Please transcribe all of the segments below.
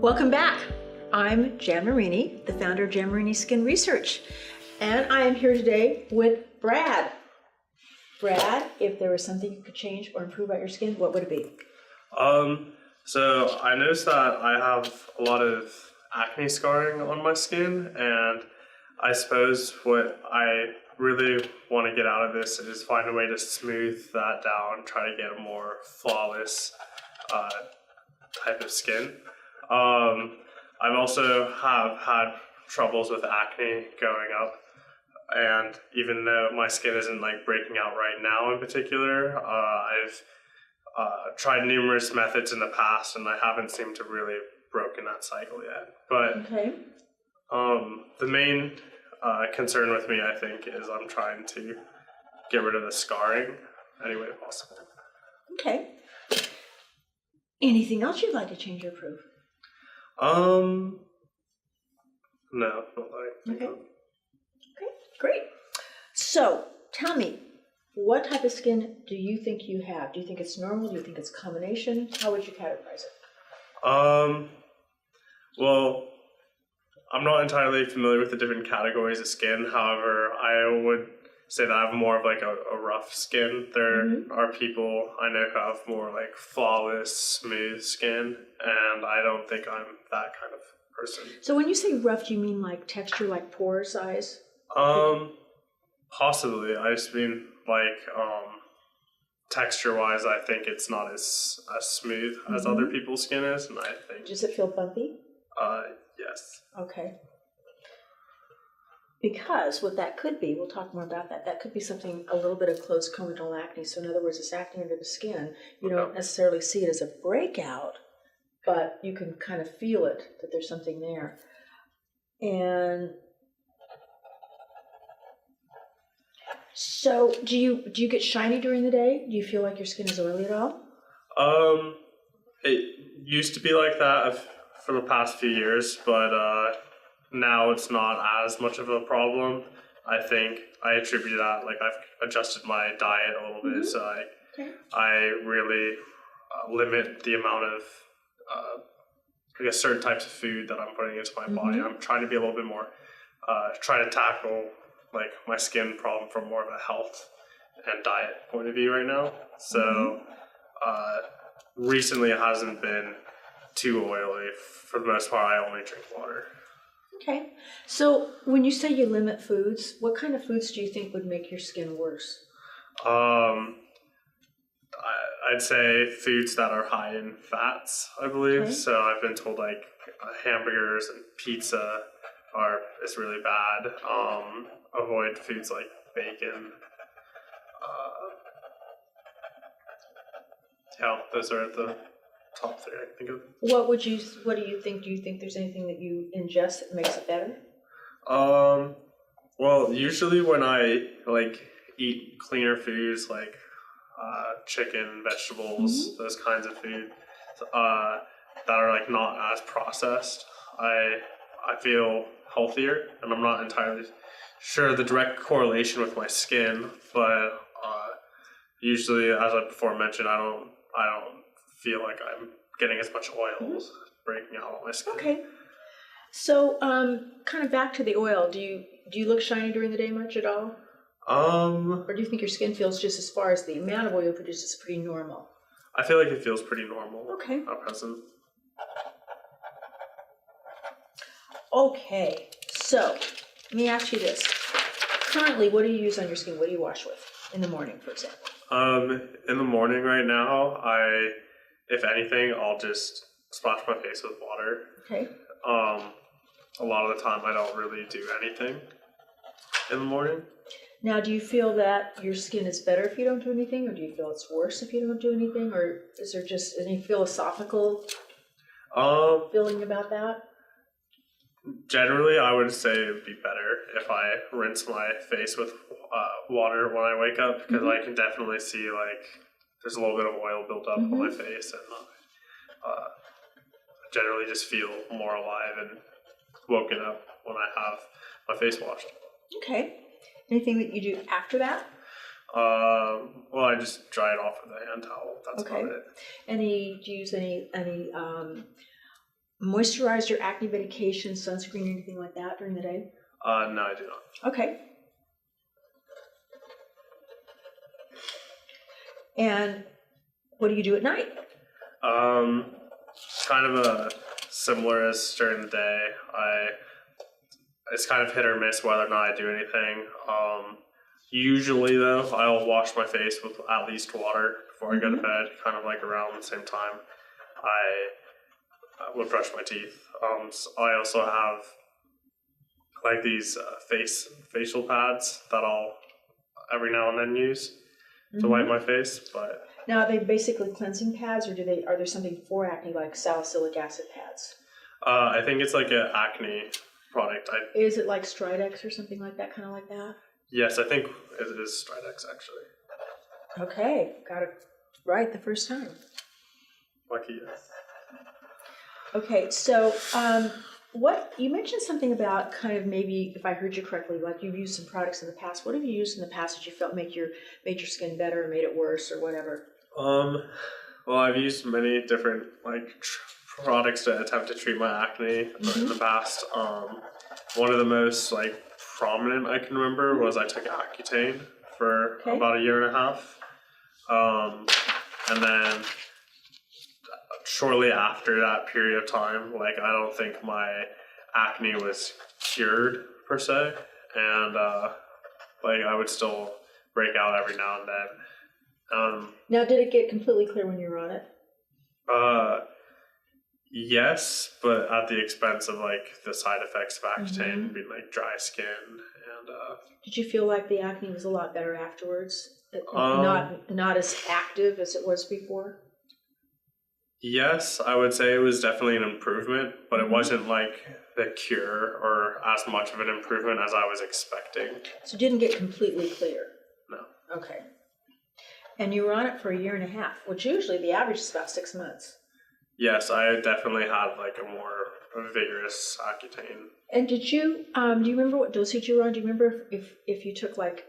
Welcome back. I'm Jan Marini, the founder of Jan Marini Skin Research, and I am here today with Brad. Brad, if there was something you could change or improve about your skin, what would it be? So I noticed that I have a lot of acne scarring on my skin, and I suppose what I really want to get out of this is find a way to smooth that down, try to get a more flawless type of skin. I've also have had troubles with acne going up, and even though my skin isn't like breaking out right now in particular, I've tried numerous methods in the past, and I haven't seemed to really broken that cycle yet. But the main concern with me, I think, is I'm trying to get rid of the scarring any way possible. Okay. Anything else you'd like to change or improve? No, not like. Okay. Okay, great. So, tell me, what type of skin do you think you have? Do you think it's normal? Do you think it's a combination? How would you categorize it? Well, I'm not entirely familiar with the different categories of skin. However, I would say that I have more of like a rough skin. There are people I know who have more like flawless, smooth skin, and I don't think I'm that kind of person. So when you say rough, do you mean like texture, like pore size? Possibly. I just mean like texture-wise, I think it's not as smooth as other people's skin is, and I think. Does it feel bumpy? Yes. Okay. Because what that could be, we'll talk more about that, that could be something, a little bit of closed comedonal acne. So in other words, it's acne under the skin. You don't necessarily see it as a breakout, but you can kind of feel it, that there's something there. And so do you get shiny during the day? Do you feel like your skin is oily at all? It used to be like that for the past few years, but now it's not as much of a problem. I think I attribute that, like I've adjusted my diet a little bit, so I really limit the amount of I guess certain types of food that I'm putting into my body. I'm trying to be a little bit more, trying to tackle like my skin problem from more of a health and diet point of view right now. So recently it hasn't been too oily. For the most part, I only drink water. Okay. So when you say you limit foods, what kind of foods do you think would make your skin worse? I'd say foods that are high in fats, I believe. Okay. So I've been told like hamburgers and pizza is really bad. Avoid foods like bacon. Those are the top three I think of. What do you think? Do you think there's anything that you ingest that makes it better? Well, usually when I like eat cleaner foods like chicken, vegetables, those kinds of food that are like not as processed, I feel healthier, and I'm not entirely sure the direct correlation with my skin, but usually, as I before mentioned, I don't feel like I'm getting as much oils breaking out on my skin. Okay. So, kind of back to the oil. Do you look shiny during the day much at all? Or do you think your skin feels, just as far as the amount of oil it produces, pretty normal? I feel like it feels pretty normal. Okay. At present. Okay. So, let me ask you this. Currently, what do you use on your skin? What do you wash with in the morning, for example? In the morning right now, if anything, I'll just splash my face with water. Okay. A lot of the time I don't really do anything in the morning. Now, do you feel that your skin is better if you don't do anything, or do you feel it's worse if you don't do anything, or is there just any philosophical feeling about that? Generally, I would say it would be better if I rinse my face with water when I wake up, because I can definitely see like there's a little bit of oil built up on my face, and I generally just feel more alive and woken up when I have my face washed. Okay. Anything that you do after that? Well, I just dry it off with a hand towel. That's about it. Do you use any moisturizer, acne medication, sunscreen, anything like that during the day? No, I do not. Okay. And what do you do at night? Kind of similar as during the day. It's kind of hit or miss whether or not I do anything. Usually though, I'll wash my face with at least water before I go to bed, kind of like around the same time I would brush my teeth. So I also have like these facial pads that I'll every now and then use to wipe my face, but now, are they basically cleansing pads, or are there something for acne like salicylic acid pads? I think it's like an acne product. Is it like Stridex or something like that, kind of like that? Yes, I think it is Stridex actually. Okay, got it right the first time. Lucky yes. Okay, so what you mentioned something about kind of maybe, if I heard you correctly, like you've used some products in the past. What have you used in the past that you felt made your skin better, or made it worse, or whatever? Well, I've used many different products to attempt to treat my acne in the past. One of the most prominent I can remember was I took Accutane for about a year and a half, and then shortly after that period of time, I don't think my acne was cured per se, and I would still break out every now and then. Now, did it get completely clear when you were on it? Yes, but at the expense of the side effects of Accutane being dry skin and. Did you feel like the acne was a lot better afterwards? Not as active as it was before? Yes, I would say it was definitely an improvement, but it wasn't the cure or as much of an improvement as I was expecting. So it didn't get completely clear? No. Okay. And you were on it for a year and a half, which usually the average is about 6 months. Yes, I definitely had a more vigorous Accutane. And did you, do you remember what dosage you were on? Do you remember if you took like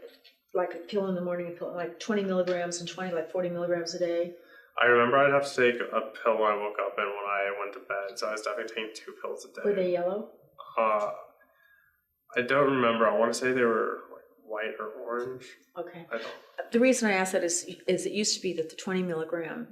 a pill in the morning, a pill, 20 milligrams and 40 milligrams a day? I remember I'd have to take a pill when I woke up and when I went to bed, so I was definitely taking 2 pills a day. Were they yellow? I don't remember. I want to say they were white or orange. Okay. I don't. The reason I asked that is it used to be that the 20 milligram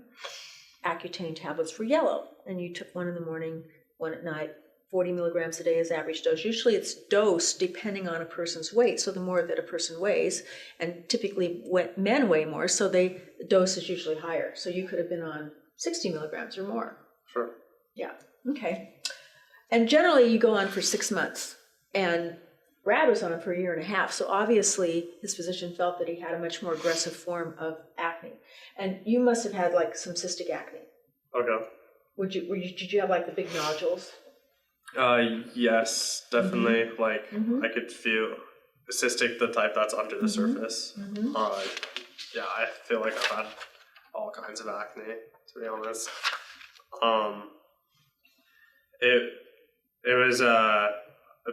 Accutane tablets were yellow, and you took one in the morning, one at night. 40 milligrams a day is average dose. Usually it's dosed depending on a person's weight. So the more that a person weighs, and typically men weigh more, so the dose is usually higher. So you could have been on 60 milligrams or more. Sure. Yeah. Okay. And generally you go on for 6 months. And Brad was on it for a year and a half. So obviously his physician felt that he had a much more aggressive form of acne. And you must have had some cystic acne. Okay. Did you have the big nodules? Yes, definitely. I could feel the cystic, the type that's under the surface. Yeah, I feel like I've had all kinds of acne, to be honest. It was a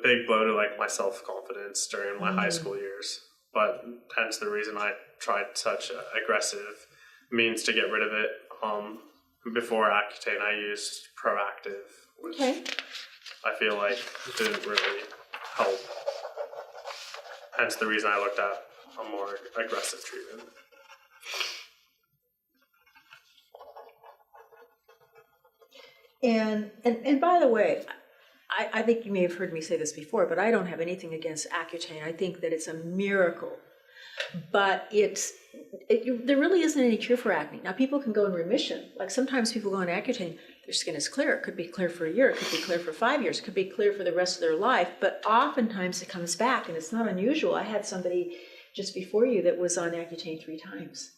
big blow to my self-confidence during my high school years, but hence the reason I tried such aggressive means to get rid of it. Before Accutane, I used Proactive, which I feel like didn't really help. Hence the reason I looked at a more aggressive treatment. And by the way, I think you may have heard me say this before, but I don't have anything against Accutane. I think that it's a miracle. But there really isn't any cure for acne. Now, people can go in remission. Sometimes people go on Accutane, their skin is clear. It could be clear for a year. It could be clear for 5 years. It could be clear for the rest of their life. But oftentimes it comes back, and it's not unusual. I had somebody just before you that was on Accutane 3 times.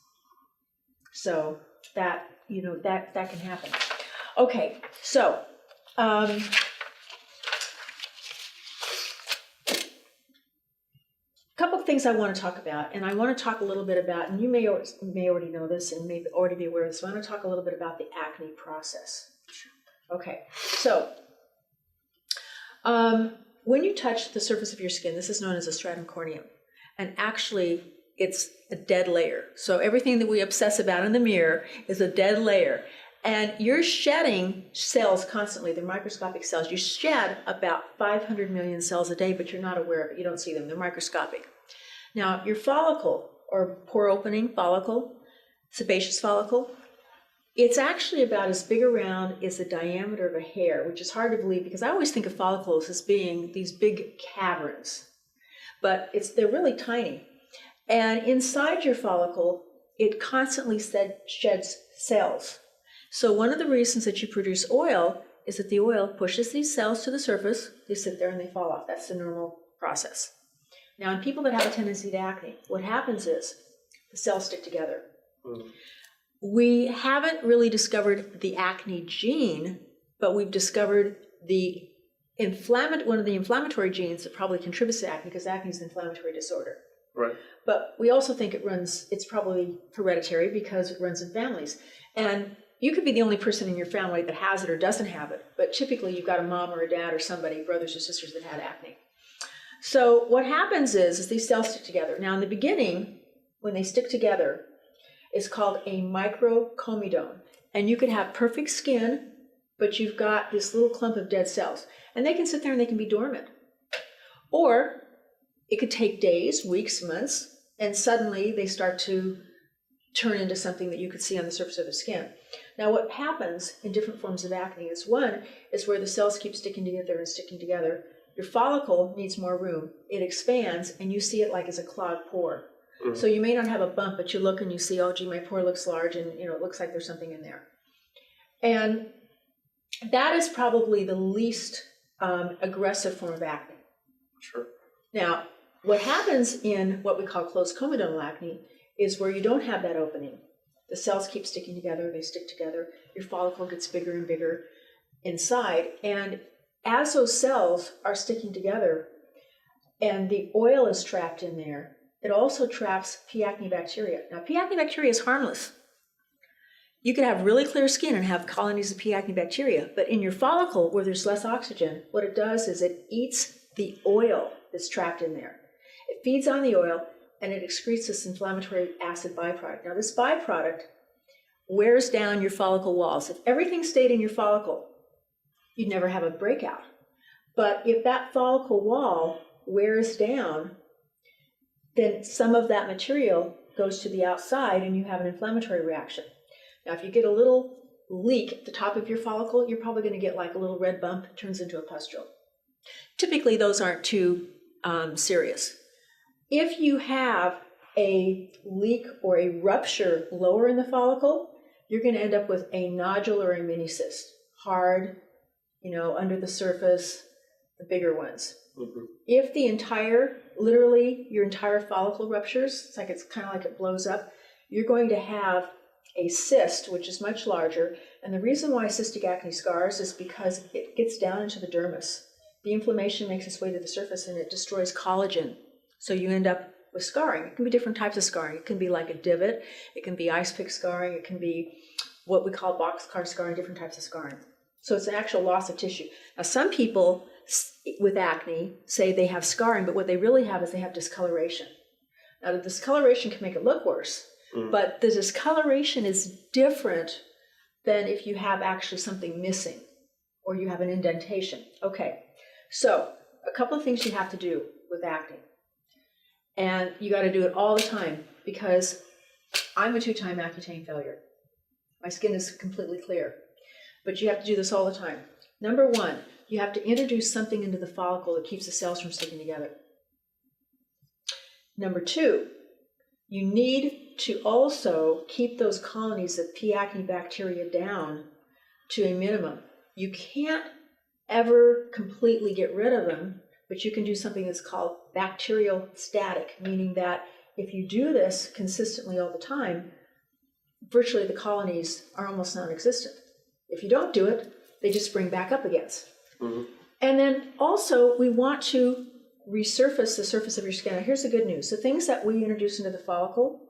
So that can happen. Okay, so couple of things I want to talk about, and I want to talk a little bit about, and you may already know this and may already be aware of this, so I want to talk a little bit about the acne process. Okay, so when you touch the surface of your skin, this is known as a stratum corneum, and actually it's a dead layer. So everything that we obsess about in the mirror is a dead layer, And you're shedding cells constantly. They're microscopic cells. You shed about 500 million cells a day, but you're not aware of it. You don't see them. They're microscopic. Now, your follicle, or pore opening follicle, sebaceous follicle, it's actually about as big around as the diameter of a hair, which is hard to believe because I always think of follicles as being these big caverns. But they're really tiny. And inside your follicle, it constantly sheds cells. So one of the reasons that you produce oil is that the oil pushes these cells to the surface, they sit there and they fall off. That's the normal process. Now in people that have a tendency to acne, what happens is the cells stick together. We haven't really discovered the acne gene, but we've discovered one of the inflammatory genes that probably contributes to acne, because acne is an inflammatory disorder. Right. But we also think it's probably hereditary because it runs in families. And you could be the only person in your family that has it or doesn't have it, but typically you've got a mom or a dad or somebody, brothers or sisters, that had acne. So what happens is these cells stick together. Now in the beginning, when they stick together, it's called a microcomedone. And you could have perfect skin, but you've got this little clump of dead cells. And they can sit there and they can be dormant. Or it could take days, weeks, months, and suddenly they start to turn into something that you could see on the surface of the skin. Now what happens in different forms of acne is, one is where the cells keep sticking together and sticking together. Your follicle needs more room. It expands and you see it like as a clogged pore. So you may not have a bump, but you look and you see, oh gee, my pore looks large, and it looks like there's something in there. And that is probably the least aggressive form of acne. Sure. Now, what happens in what we call closed comedonal acne is where you don't have that opening. The cells keep sticking together, they stick together, your follicle gets bigger and bigger inside, and as those cells are sticking together and the oil is trapped in there, it also traps P. acne bacteria. Now, P. acne bacteria is harmless. You could have really clear skin and have colonies of P. acne bacteria, but in your follicle where there's less oxygen, what it does is it eats the oil that's trapped in there. It feeds on the oil and it excretes this inflammatory acid byproduct. Now, this byproduct wears down your follicle walls. If everything stayed in your follicle, you'd never have a breakout. But if that follicle wall wears down, then some of that material goes to the outside and you have an inflammatory reaction. Now, if you get a little leak at the top of your follicle, you're probably going to get like a little red bump, it turns into a pustule. Typically, those aren't too serious. If you have a leak or a rupture lower in the follicle, you're going to end up with a nodule or a mini cyst, hard, under the surface, the bigger ones. If literally your entire follicle ruptures, it's kind of like it blows up, you're going to have a cyst, which is much larger. And the reason why cystic acne scars is because it gets down into the dermis. The inflammation makes its way to the surface and it destroys collagen. So you end up with scarring. It can be different types of scarring. It can be like a divot. It can be ice pick scarring. It can be what we call boxcar scarring, different types of scarring. So it's an actual loss of tissue. Now, some people with acne say they have scarring, but what they really have is they have discoloration. Now, the discoloration can make it look worse, but the discoloration is different than if you have actually something missing or you have an indentation. Okay, so a couple of things you have to do with acne. And you got to do it all the time because I'm a 2-time Accutane failure. My skin is completely clear. But you have to do this all the time. Number one, you have to introduce something into the follicle that keeps the cells from sticking together. Number two, you need to also keep those colonies of P. acne bacteria down to a minimum. You can't ever completely get rid of them, but you can do something that's called bacterial static, meaning that if you do this consistently all the time, virtually the colonies are almost non-existent. If you don't do it, they just spring back up again. And then also, we want to resurface the surface of your skin. Now, here's the good news. The things that we introduce into the follicle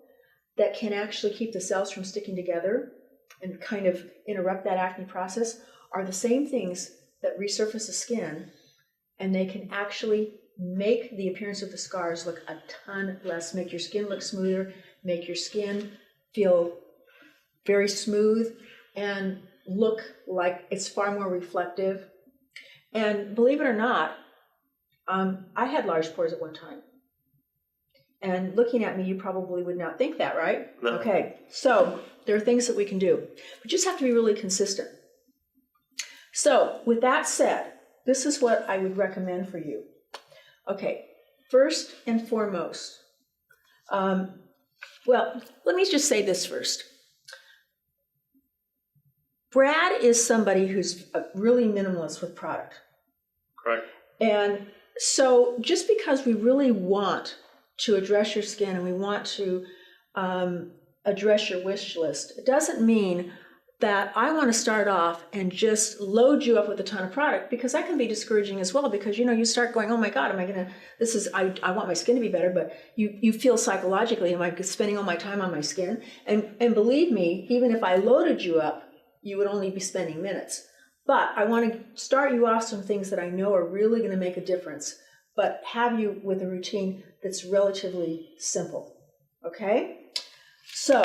that can actually keep the cells from sticking together and kind of interrupt that acne process are the same things that resurface the skin, and they can actually make the appearance of the scars look a ton less, make your skin look smoother, make your skin feel very smooth, and look like it's far more reflective. And believe it or not, I had large pores at one time. And looking at me, you probably would not think that, right? No. Okay, so there are things that we can do. We just have to be really consistent. So with that said, this is what I would recommend for you. Okay, first and foremost, well, let me just say this first. Brad is somebody who's really minimalist with product. Correct. And so just because we really want to address your skin and we want to address your wish list, it doesn't mean that I want to start off and just load you up with a ton of product, because that can be discouraging as well, because you start going, oh my God, I want my skin to be better, but you feel psychologically, am I spending all my time on my skin? And believe me, even if I loaded you up, you would only be spending minutes. But I want to start you off some things that I know are really going to make a difference, but have you with a routine that's relatively simple, okay? So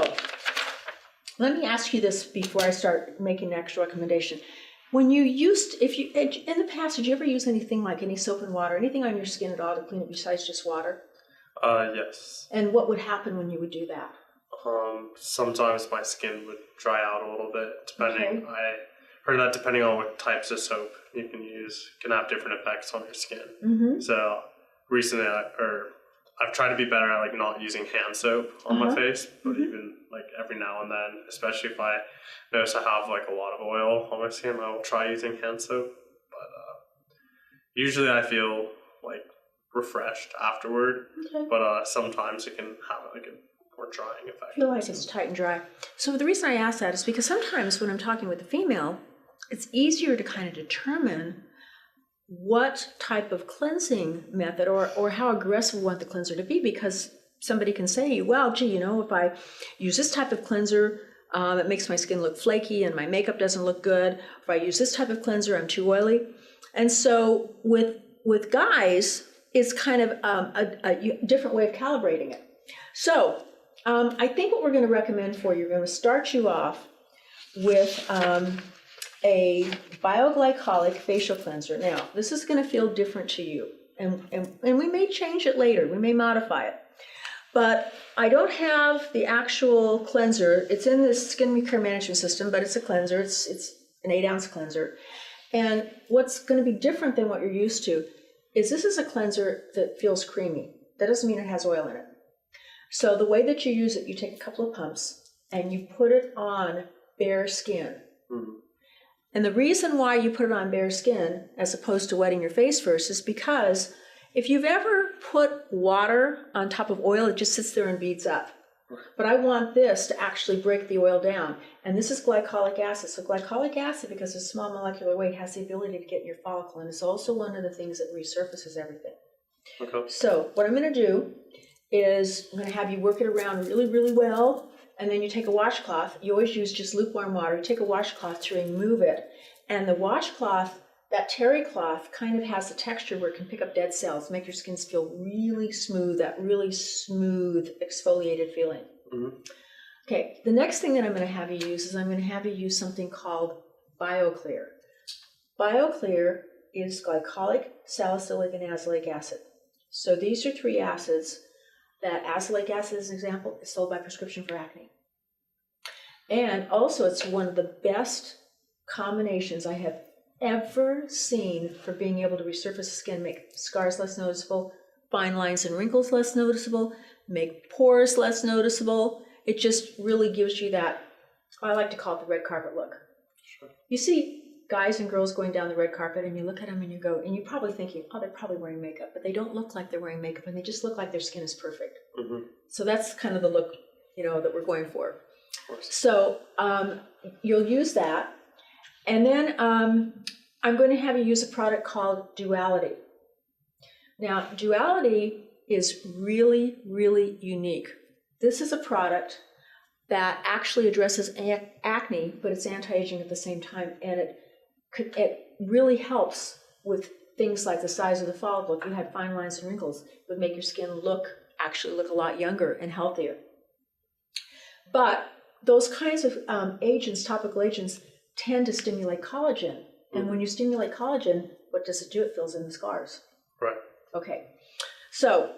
let me ask you this before I start making an actual recommendation. When you used, in the past, did you ever use anything like any soap and water, anything on your skin at all to clean it besides just water? Yes. And what would happen when you would do that? Sometimes my skin would dry out a little bit, depending. Okay. I heard that depending on what types of soap you can use, can have different effects on your skin. Mm-hmm. So recently, I've tried to be better at like not using hand soap on my face, but even like every now and then, especially if I notice I have like a lot of oil on my skin, I will try using hand soap. But usually I feel like refreshed afterward. Okay. But sometimes it can have like a more drying effect. I feel like it's tight and dry. So the reason I ask that is because sometimes when I'm talking with a female, it's easier to kind of determine what type of cleansing method or how aggressive we want the cleanser to be, because somebody can say, well, gee, if I use this type of cleanser, it makes my skin look flaky and my makeup doesn't look good. If I use this type of cleanser, I'm too oily. And so with guys, it's kind of a different way of calibrating it. So I think what we're going to recommend for you, we're going to start you off with a bioglycolic facial cleanser. Now, this is going to feel different to you, and we may change it later. We may modify it. But I don't have the actual cleanser. It's in this skin care management system, but it's a cleanser. It's an 8-ounce cleanser. And what's going to be different than what you're used to is this is a cleanser that feels creamy. That doesn't mean it has oil in it. So the way that you use it, you take a couple of pumps and you put it on bare skin. Mm-hmm. And the reason why you put it on bare skin as opposed to wetting your face first is because if you've ever put water on top of oil, it just sits there and beads up. But I want this to actually break the oil down. And this is glycolic acid. So glycolic acid, because it's small molecular weight, has the ability to get in your follicle. And it's also one of the things that resurfaces everything. Okay. So what I'm going to do is I'm going to have you work it around really, really well. And then you take a washcloth. You always use just lukewarm water. You take a washcloth to remove it. And the washcloth, that terry cloth, kind of has the texture where it can pick up dead cells, make your skin feel really smooth, that really smooth exfoliated feeling. Mm-hmm. Okay, the next thing that I'm going to have you use is I'm going to have you use something called BioClear. BioClear is glycolic, salicylic, and azelaic acid. So these are 3 acids. That azelaic acid, as an example, is sold by prescription for acne. And also it's one of the best combinations I have ever seen for being able to resurface the skin, make scars less noticeable, fine lines and wrinkles less noticeable, make pores less noticeable. It just really gives you that, I like to call it the red carpet look. Sure. You see guys and girls going down the red carpet and you look at them and you go, and you're probably thinking, oh, they're probably wearing makeup, but they don't look like they're wearing makeup and they just look like their skin is perfect. Mm-hmm. So that's kind of the look, that we're going for. Of course. So you'll use that. And then I'm going to have you use a product called Duality. Now, Duality is really, really unique. This is a product that actually addresses acne, but it's anti-aging at the same time. And it really helps with things like the size of the follicle. If you had fine lines and wrinkles, it would make your skin actually look a lot younger and healthier. But those kinds of agents, topical agents, tend to stimulate collagen. And when you stimulate collagen, what does it do? It fills in the scars. Right. Okay. So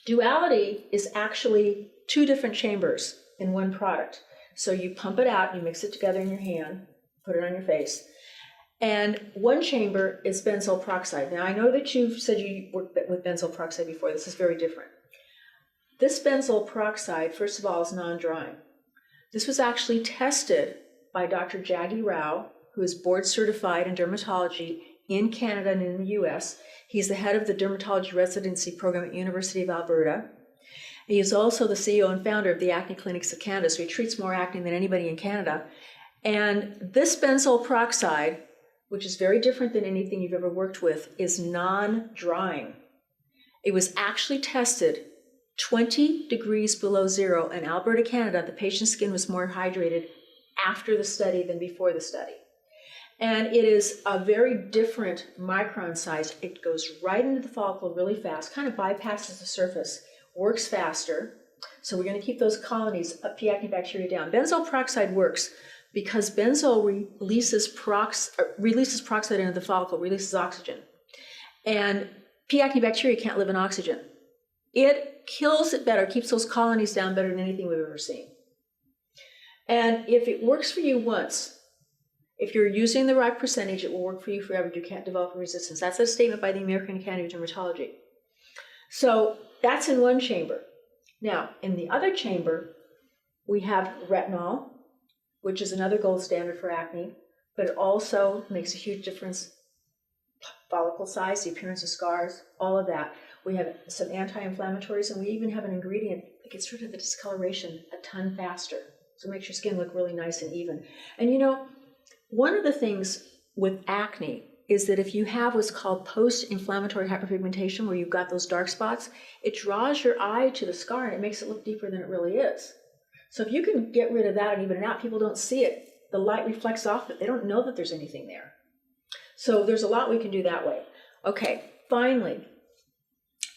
duality is actually 2 different chambers in one product. So you pump it out, you mix it together in your hand, put it on your face. And one chamber is benzoyl peroxide. Now, I know that you've said you worked with benzoyl peroxide before. This is very different. This benzoyl peroxide, first of all, is non-drying. This was actually tested by Dr. Jaggi Rao, who is board certified in dermatology in Canada and in the US. He's the head of the dermatology residency program at University of Alberta. He is also the CEO and founder of the Acne Clinics of Canada, so he treats more acne than anybody in Canada. And this benzoyl peroxide, which is very different than anything you've ever worked with, is non-drying. It was actually tested 20 degrees below zero in Alberta, Canada. The patient's skin was more hydrated after the study than before the study. And it is a very different micron size. It goes right into the follicle really fast, kind of bypasses the surface, works faster. So we're going to keep those colonies of P. acne bacteria down. Benzoyl peroxide works because benzoyl releases peroxide into the follicle, releases oxygen. And P. acne bacteria can't live in oxygen. It kills it better, keeps those colonies down better than anything we've ever seen. And if it works for you once, if you're using the right percentage, it will work for you forever. You can't develop a resistance. That's a statement by the American Academy of Dermatology. So that's in one chamber. Now, in the other chamber, we have retinol, which is another gold standard for acne, but it also makes a huge difference. Follicle size, the appearance of scars, all of that. We have some anti-inflammatories, and we even have an ingredient that gets rid of the discoloration a ton faster. So it makes your skin look really nice and even. And you know, one of the things with acne is that if you have what's called post-inflammatory hyperpigmentation, where you've got those dark spots, it draws your eye to the scar and it makes it look deeper than it really is. So if you can get rid of that and even it out, people don't see it. The light reflects off it. They don't know that there's anything there. So there's a lot we can do that way. Okay, finally,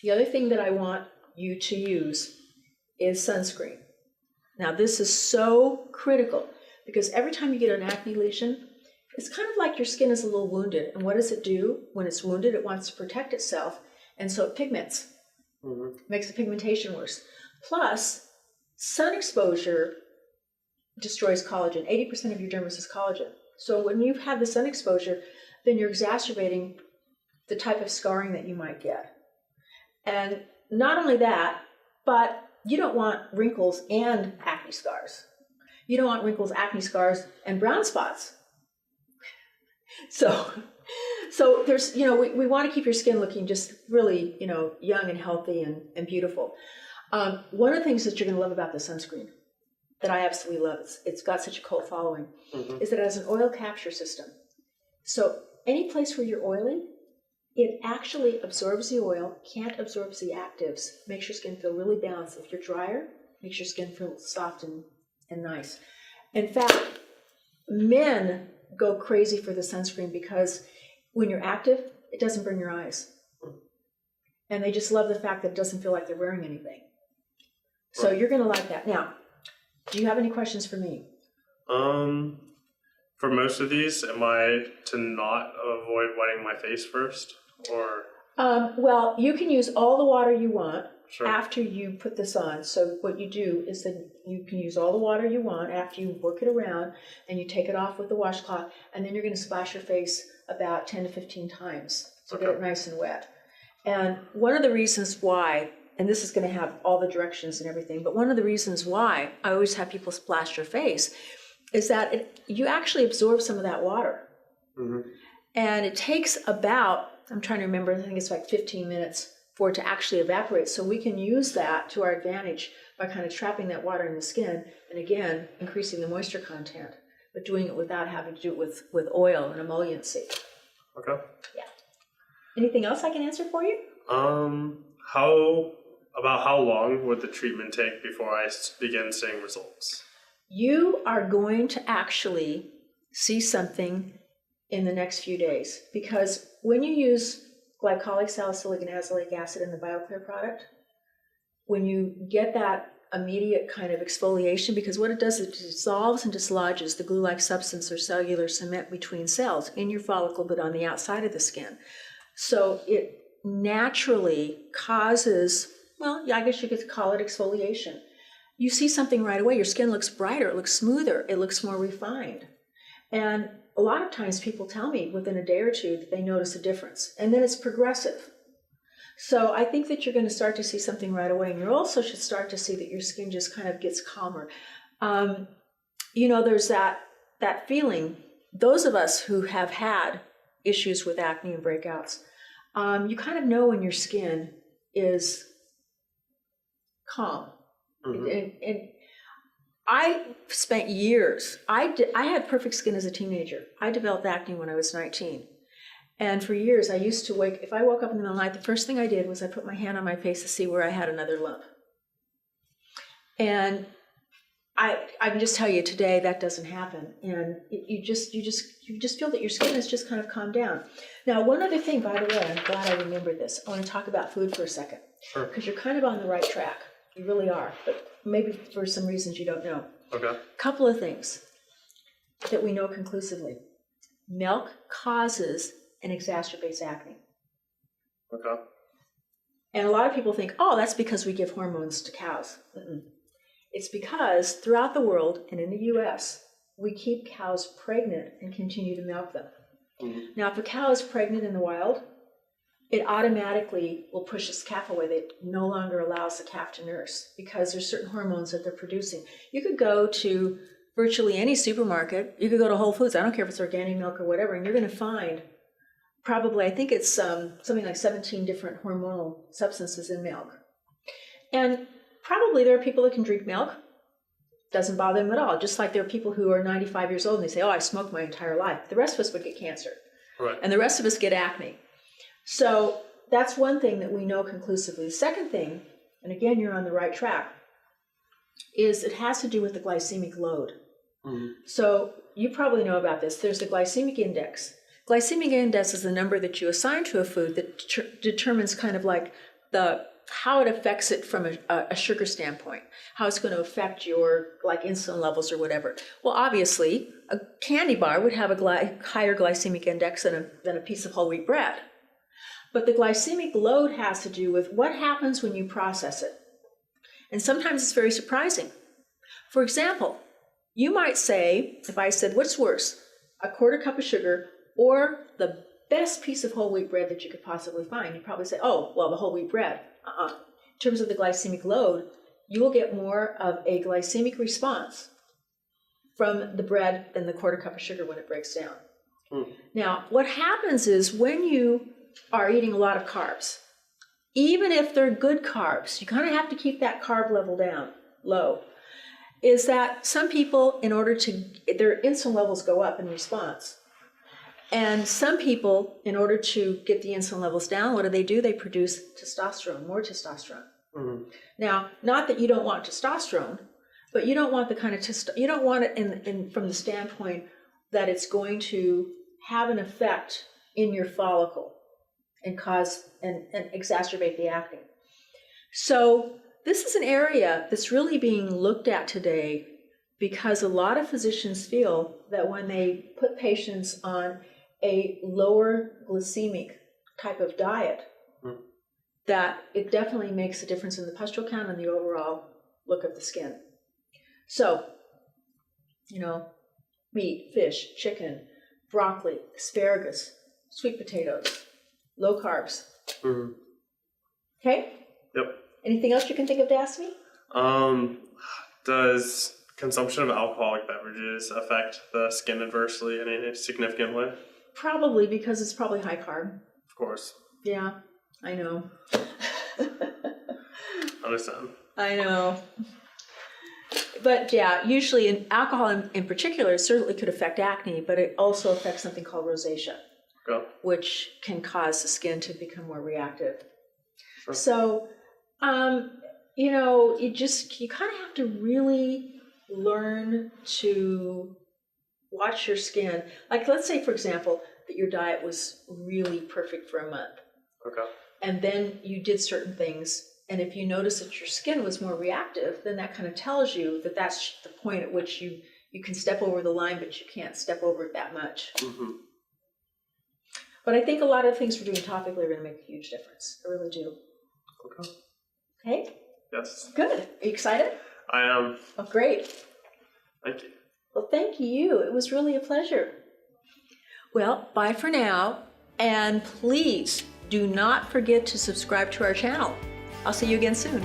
the other thing that I want you to use is sunscreen. Now this is so critical because every time you get an acne lesion, it's kind of like your skin is a little wounded. And what does it do? When it's wounded, it wants to protect itself. And so it pigments, makes the pigmentation worse. Plus, sun exposure destroys collagen. 80% of your dermis is collagen. So when you've had the sun exposure, then you're exacerbating the type of scarring that you might get. And not only that, but you don't want wrinkles and acne scars. You don't want wrinkles, acne scars, and brown spots. So there's, you know, we want to keep your skin looking just really, you know, young and healthy and beautiful. One of the things that you're going to love about the sunscreen that I absolutely love, it's got such a cult following, is that it has an oil capture system. So any place where you're oily, it actually absorbs the oil, can't absorb the actives, makes your skin feel really balanced. If you're drier, makes your skin feel soft and nice. In fact, men go crazy for the sunscreen because when you're active, it doesn't burn your eyes. And they just love the fact that it doesn't feel like they're wearing anything. So you're going to like that. Now, do you have any questions for me? For most of these, am I to not avoid wetting my face first, or? Well, you can use all the water you want Sure. after you put this on. So what you do is that you can use all the water you want after you work it around, and you take it off with the washcloth, and then you're going to splash your face about 10 to 15 times to get it nice and wet. And one of the reasons why, and this is going to have all the directions and everything, but one of the reasons why I always have people splash their face is that you actually absorb some of that water. And it takes about, I'm trying to remember, I think it's like 15 minutes for it to actually evaporate. So we can use that to our advantage by kind of trapping that water in the skin and again, increasing the moisture content, but doing it without having to do it with oil and emolliency. Okay. Yeah. Anything else I can answer for you? How long would the treatment take before I begin seeing results? You are going to actually see something in the next few days, because when you use glycolic, salicylic, and azelaic acid in the BioClear product, when you get that immediate kind of exfoliation, because what it does is it dissolves and dislodges the glue-like substance or cellular cement between cells in your follicle but on the outside of the skin. So it naturally causes, well, yeah, I guess you could call it exfoliation. You see something right away. Your skin looks brighter, it looks smoother, it looks more refined. And a lot of times people tell me within a day or two that they notice a difference, and then it's progressive. So I think that you're going to start to see something right away, and you also should start to see that your skin just kind of gets calmer. There's that feeling, those of us who have had issues with acne and breakouts, you kind of know when your skin is calm. Mm-hmm. And I spent years, I had perfect skin as a teenager. I developed acne when I was 19. And for years, I used to if I woke up in the middle of the night, the first thing I did was I put my hand on my face to see where I had another lump. And I can just tell you today that doesn't happen. And you just feel that your skin has just kind of calmed down. Now, one other thing, by the way, I'm glad I remembered this. I want to talk about food for a second. Sure. Because you're kind of on the right track. You really are. But maybe for some reasons you don't know. Okay. A couple of things that we know conclusively. Milk causes and exacerbates acne. Okay. And a lot of people think, oh, that's because we give hormones to cows. It's because throughout the world and in the U.S., we keep cows pregnant and continue to milk them. Mm-hmm. Now, if a cow is pregnant in the wild, it automatically will push its calf away. It no longer allows the calf to nurse because there's certain hormones that they're producing. You could go to virtually any supermarket. You could go to Whole Foods. I don't care if it's organic milk or whatever, and you're going to find probably, I think it's something like 17 different hormonal substances in milk. And probably there are people that can drink milk. Doesn't bother them at all. Just like there are people who are 95 years old and they say, oh, I smoked my entire life. The rest of us would get cancer. Right. And the rest of us get acne. So that's one thing that we know conclusively. The second thing, and again, you're on the right track, is it has to do with the glycemic load. Mm-hmm. So you probably know about this. There's the glycemic index. Glycemic index is the number that you assign to a food that determines kind of like how it affects it from a sugar standpoint, how it's going to affect your like insulin levels or whatever. Well, obviously, a candy bar would have a higher glycemic index than a piece of whole wheat bread. But the glycemic load has to do with what happens when you process it. And sometimes it's very surprising. For example, you might say, if I said, what's worse, a quarter cup of sugar or the best piece of whole wheat bread that you could possibly find, you'd probably say, oh, well, the whole wheat bread. In terms of the glycemic load, you will get more of a glycemic response from the bread than the quarter cup of sugar when it breaks down. Now, what happens is when you are eating a lot of carbs, even if they're good carbs, you kind of have to keep that carb level down low, is that some people, in order to, their insulin levels go up in response. And some people, in order to get the insulin levels down, what do? They produce testosterone, more testosterone. Mm-hmm. Now, not that you don't want testosterone, but you don't want the kind of you don't want it in from the standpoint that it's going to have an effect in your follicle and cause and exacerbate the acne. So this is an area that's really being looked at today because a lot of physicians feel that when they put patients on a lower glycemic type of diet, that it definitely makes a difference in the pustule count and the overall look of the skin. So, meat, fish, chicken, broccoli, asparagus, sweet potatoes, low carbs. Mm-hmm. Okay? Yep. Anything else you can think of to ask me? Does consumption of alcoholic beverages affect the skin adversely in any significant way? Probably, because it's probably high carb. Of course. Yeah, I know. Understand. I know. But yeah, usually alcohol in particular certainly could affect acne, but it also affects something called rosacea, which can cause the skin to become more reactive. Sure. So, you kind of have to really learn to watch your skin. Like, let's say, for example, that your diet was really perfect for a month. Okay. And then you did certain things And if you notice that your skin was more reactive, then that kind of tells you that that's the point at which you can step over the line, but you can't step over it that much. Mm-hmm. But I think a lot of things we're doing topically are going to make a huge difference. I really do. Okay. Okay? Yes. Good. Are you excited? I am. Oh, great. Thank you. Well, thank you. It was really a pleasure. Well, bye for now. And please do not forget to subscribe to our channel. I'll see you again soon.